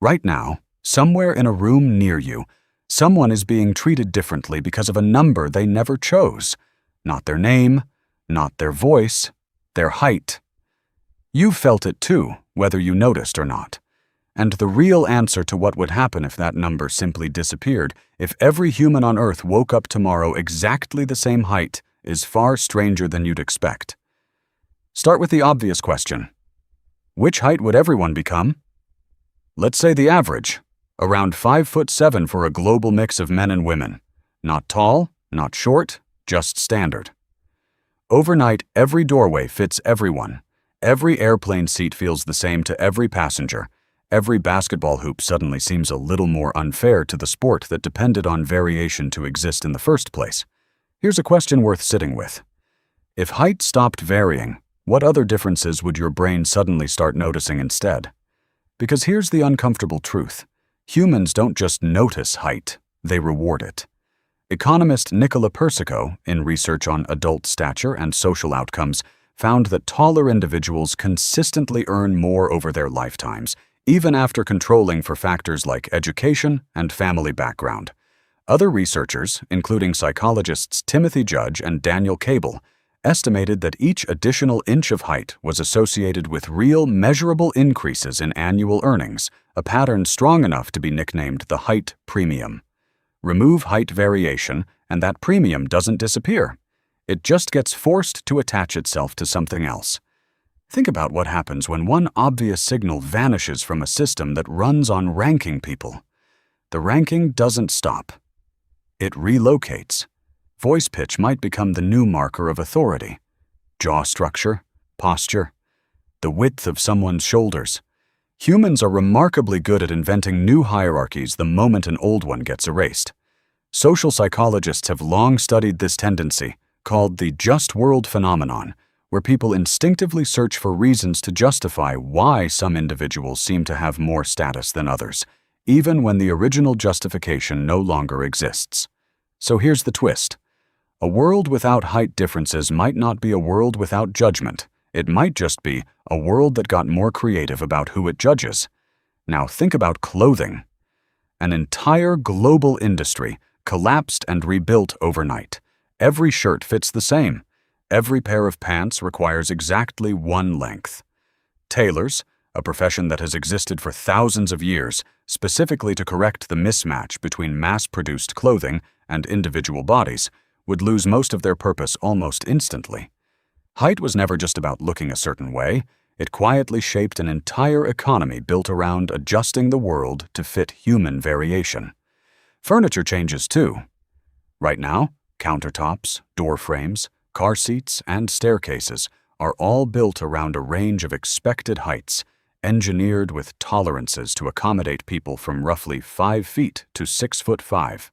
Right now, somewhere in a room near you, someone is being treated differently because of a number they never chose. Not their name, not their voice, their height. You've felt it too, whether you noticed or not. And the real answer to what would happen if that number simply disappeared, if every human on Earth woke up tomorrow exactly the same height, is far stranger than you'd expect. Start with the obvious question. Which height would everyone become? Let's say the average, around 5'7" for a global mix of men and women. Not tall, not short, just standard. Overnight, every doorway fits everyone. Every airplane seat feels the same to every passenger. Every basketball hoop suddenly seems a little more unfair to the sport that depended on variation to exist in the first place. Here's a question worth sitting with. If height stopped varying, what other differences would your brain suddenly start noticing instead? Because here's the uncomfortable truth. Humans don't just notice height, they reward it. Economist Nicola Persico, in research on adult stature and social outcomes, found that taller individuals consistently earn more over their lifetimes, even after controlling for factors like education and family background. Other researchers, including psychologists Timothy Judge and Daniel Cable, estimated that each additional inch of height was associated with real, measurable increases in annual earnings, a pattern strong enough to be nicknamed the height premium. Remove height variation, and that premium doesn't disappear. It just gets forced to attach itself to something else. Think about what happens when one obvious signal vanishes from a system that runs on ranking people. The ranking doesn't stop. It relocates. Voice pitch might become the new marker of authority. Jaw structure, posture, the width of someone's shoulders. Humans are remarkably good at inventing new hierarchies the moment an old one gets erased. Social psychologists have long studied this tendency, called the just world phenomenon, where people instinctively search for reasons to justify why some individuals seem to have more status than others, even when the original justification no longer exists. So here's the twist. A world without height differences might not be a world without judgment. It might just be a world that got more creative about who it judges. Now think about clothing. An entire global industry collapsed and rebuilt overnight. Every shirt fits the same. Every pair of pants requires exactly one length. Tailors, a profession that has existed for thousands of years, specifically to correct the mismatch between mass-produced clothing and individual bodies, would lose most of their purpose almost instantly. Height was never just about looking a certain way. It quietly shaped an entire economy built around adjusting the world to fit human variation. Furniture changes too. Right now, countertops, door frames, car seats, and staircases are all built around a range of expected heights, engineered with tolerances to accommodate people from roughly 5 feet to 6'5".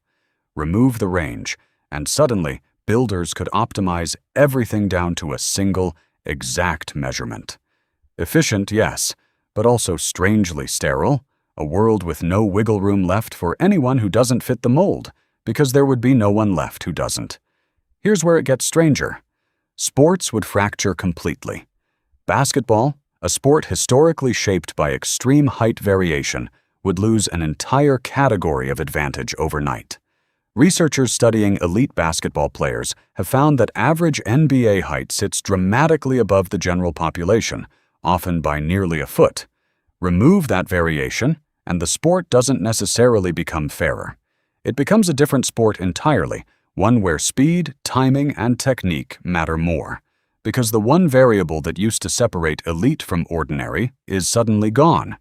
Remove the range, and suddenly, builders could optimize everything down to a single, exact measurement. Efficient, yes, but also strangely sterile, a world with no wiggle room left for anyone who doesn't fit the mold, because there would be no one left who doesn't. Here's where it gets stranger. Sports would fracture completely. Basketball, a sport historically shaped by extreme height variation, would lose an entire category of advantage overnight. Researchers studying elite basketball players have found that average NBA height sits dramatically above the general population, often by nearly a foot. Remove that variation, and the sport doesn't necessarily become fairer. It becomes a different sport entirely, one where speed, timing, and technique matter more, because the one variable that used to separate elite from ordinary is suddenly gone.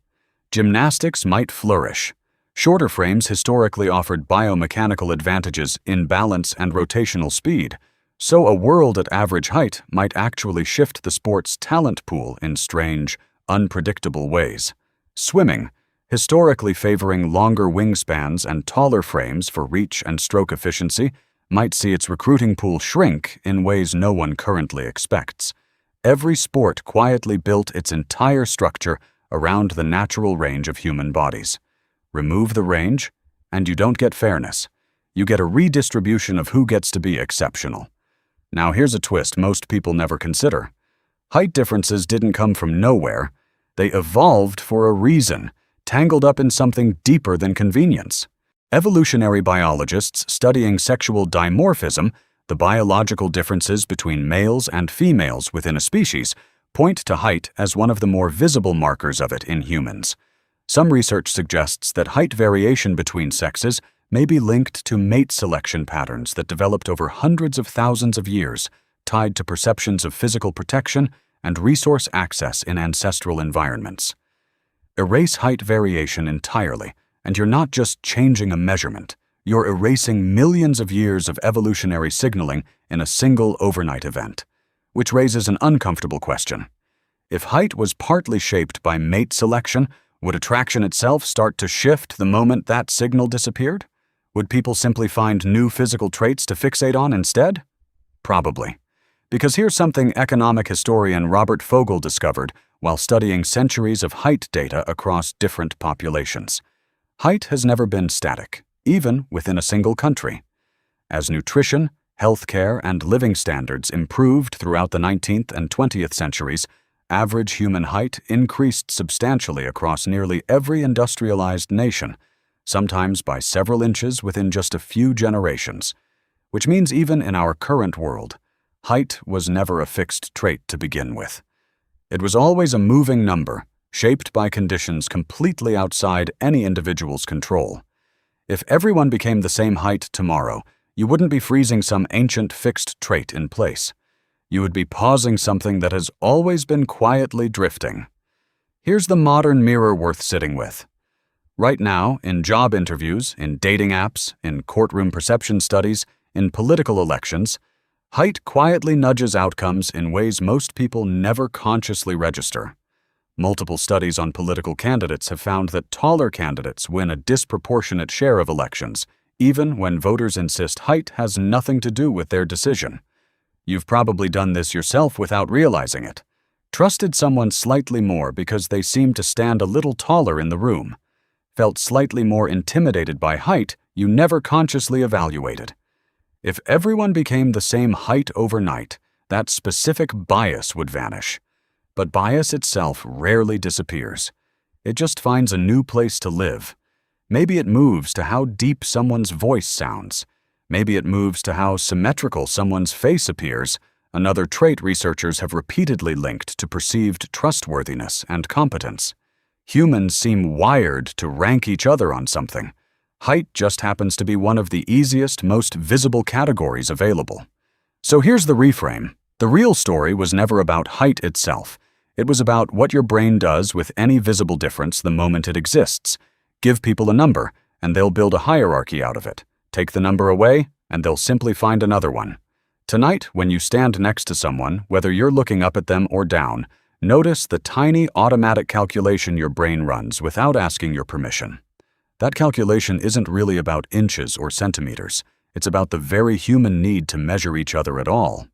Gymnastics might flourish. Shorter frames historically offered biomechanical advantages in balance and rotational speed, so a world at average height might actually shift the sport's talent pool in strange, unpredictable ways. Swimming, historically favoring longer wingspans and taller frames for reach and stroke efficiency, might see its recruiting pool shrink in ways no one currently expects. Every sport quietly built its entire structure around the natural range of human bodies. Remove the range, and you don't get fairness. You get a redistribution of who gets to be exceptional. Now here's a twist most people never consider. Height differences didn't come from nowhere. They evolved for a reason, tangled up in something deeper than convenience. Evolutionary biologists studying sexual dimorphism, the biological differences between males and females within a species, point to height as one of the more visible markers of it in humans. Some research suggests that height variation between sexes may be linked to mate selection patterns that developed over hundreds of thousands of years, tied to perceptions of physical protection and resource access in ancestral environments. Erase height variation entirely, and you're not just changing a measurement, you're erasing millions of years of evolutionary signaling in a single overnight event. Which raises an uncomfortable question. If height was partly shaped by mate selection, would attraction itself start to shift the moment that signal disappeared? Would people simply find new physical traits to fixate on instead? Probably. Because here's something economic historian Robert Fogel discovered while studying centuries of height data across different populations. Height has never been static, even within a single country. As nutrition, healthcare, and living standards improved throughout the 19th and 20th centuries, average human height increased substantially across nearly every industrialized nation, sometimes by several inches within just a few generations. Which means even in our current world, height was never a fixed trait to begin with. It was always a moving number, shaped by conditions completely outside any individual's control. If everyone became the same height tomorrow, you wouldn't be freezing some ancient fixed trait in place. You would be pausing something that has always been quietly drifting. Here's the modern mirror worth sitting with. Right now, in job interviews, in dating apps, in courtroom perception studies, in political elections, height quietly nudges outcomes in ways most people never consciously register. Multiple studies on political candidates have found that taller candidates win a disproportionate share of elections, even when voters insist height has nothing to do with their decision. You've probably done this yourself without realizing it. Trusted someone slightly more because they seemed to stand a little taller in the room. Felt slightly more intimidated by height you never consciously evaluated. If everyone became the same height overnight, that specific bias would vanish. But bias itself rarely disappears. It just finds a new place to live. Maybe it moves to how deep someone's voice sounds. Maybe it moves to how symmetrical someone's face appears, another trait researchers have repeatedly linked to perceived trustworthiness and competence. Humans seem wired to rank each other on something. Height just happens to be one of the easiest, most visible categories available. So here's the reframe. The real story was never about height itself. It was about what your brain does with any visible difference the moment it exists. Give people a number, and they'll build a hierarchy out of it. Take the number away, and they'll simply find another one. Tonight, when you stand next to someone, whether you're looking up at them or down, notice the tiny automatic calculation your brain runs without asking your permission. That calculation isn't really about inches or centimeters. It's about the very human need to measure each other at all.